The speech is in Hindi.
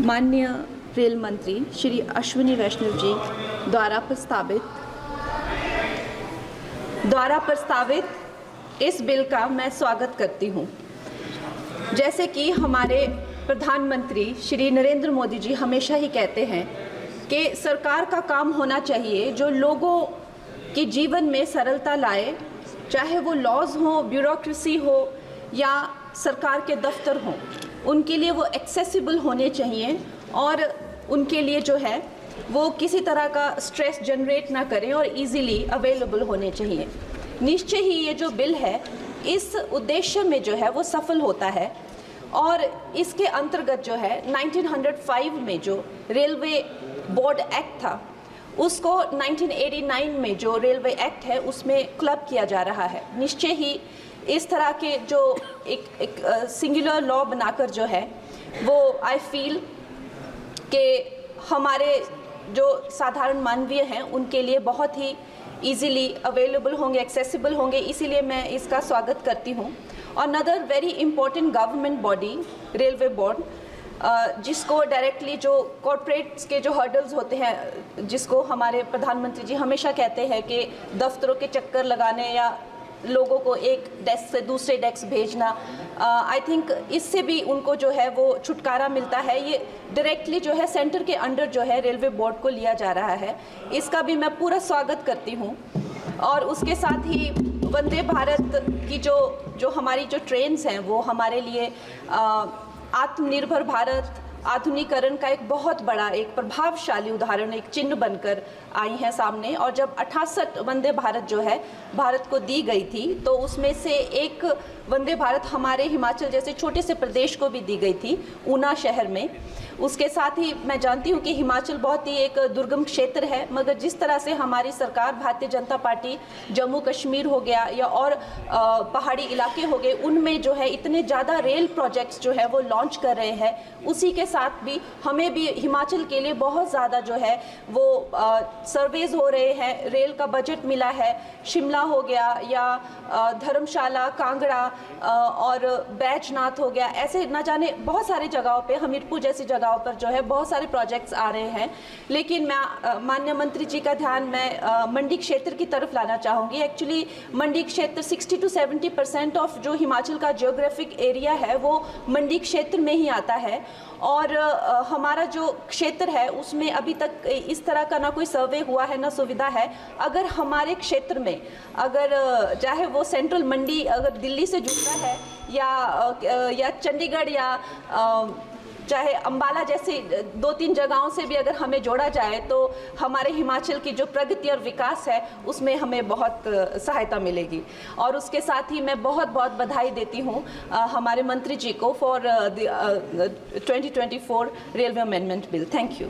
माननीय रेल मंत्री श्री अश्विनी वैष्णव जी द्वारा प्रस्तावित इस बिल का मैं स्वागत करती हूँ। जैसे कि हमारे प्रधानमंत्री श्री नरेंद्र मोदी जी हमेशा ही कहते हैं कि सरकार का काम होना चाहिए जो लोगों के जीवन में सरलता लाए, चाहे वो लॉज हो, ब्यूरोक्रेसी हो या सरकार के दफ्तर हों, उनके लिए वो एक्सेसिबल होने चाहिए और उनके लिए जो है वो किसी तरह का स्ट्रेस जनरेट ना करें और इजीली अवेलेबल होने चाहिए। निश्चय ही ये जो बिल है इस उद्देश्य में जो है वो सफल होता है और इसके अंतर्गत जो है 1905 में जो रेलवे बोर्ड एक्ट था उसको 1989 में जो रेलवे एक्ट है उसमें क्लब किया जा रहा है। निश्चय ही इस तरह के जो एक सिंगुलर लॉ बनाकर जो है वो आई फील कि हमारे जो साधारण मानवीय हैं उनके लिए बहुत ही इजीली अवेलेबल होंगे, एक्सेसिबल होंगे, इसीलिए मैं इसका स्वागत करती हूँ। Another very important government body railway board, जिसको डायरेक्टली जो कॉर्पोरेट्स के जो हर्डल्स होते हैं, जिसको हमारे प्रधानमंत्री जी हमेशा कहते हैं कि दफ्तरों के चक्कर लगाने या लोगों को एक डेस्क से दूसरे डेस्क भेजना, आई थिंक इससे भी उनको जो है वो छुटकारा मिलता है। ये डायरेक्टली जो है सेंटर के अंडर जो है रेलवे बोर्ड को लिया जा रहा है, इसका भी मैं पूरा स्वागत करती हूँ। और उसके साथ ही वंदे भारत की जो हमारी जो ट्रेन्स हैं वो हमारे लिए आत्मनिर्भर भारत, आधुनिकीकरण का एक बहुत बड़ा, एक प्रभावशाली उदाहरण, एक चिन्ह बनकर आई हैं सामने। और जब 68 वंदे भारत जो है भारत को दी गई थी तो उसमें से एक वंदे भारत हमारे हिमाचल जैसे छोटे से प्रदेश को भी दी गई थी, ऊना शहर में। उसके साथ ही मैं जानती हूँ कि हिमाचल बहुत ही एक दुर्गम क्षेत्र है, मगर जिस तरह से हमारी सरकार भारतीय जनता पार्टी जम्मू कश्मीर हो गया या और पहाड़ी इलाके हो गए, उनमें जो है इतने ज़्यादा रेल प्रोजेक्ट्स जो है वो लॉन्च कर रहे हैं, उसी के साथ भी हमें भी हिमाचल के लिए बहुत ज़्यादा जो है वो सर्वेज हो रहे हैं, रेल का बजट मिला है। शिमला हो गया या धर्मशाला, कांगड़ा और बैजनाथ हो गया, ऐसे ना जाने बहुत सारे जगहों पे, हमीरपुर जैसी जगहों पर जो है बहुत सारे प्रोजेक्ट्स आ रहे हैं। लेकिन मैं माननीय मंत्री जी का ध्यान मैं मंडी क्षेत्र की तरफ लाना चाहूँगी। एक्चुअली मंडी क्षेत्र 60 to 70% ऑफ जो हिमाचल का जियोग्राफिक एरिया है वो मंडी क्षेत्र में ही आता है और हमारा जो क्षेत्र है उसमें अभी तक इस तरह का ना कोई सर्वे हुआ है ना सुविधा है। अगर हमारे क्षेत्र में अगर चाहे वो सेंट्रल मंडी अगर दिल्ली से जुड़ता है या चंडीगढ़ या चाहे अंबाला जैसी 2-3 जगहों से भी अगर हमें जोड़ा जाए तो हमारे हिमाचल की जो प्रगति और विकास है उसमें हमें बहुत सहायता मिलेगी। और उसके साथ ही मैं बहुत बहुत बधाई देती हूँ हमारे मंत्री जी को for 2024 railway amendment bill. Thank you.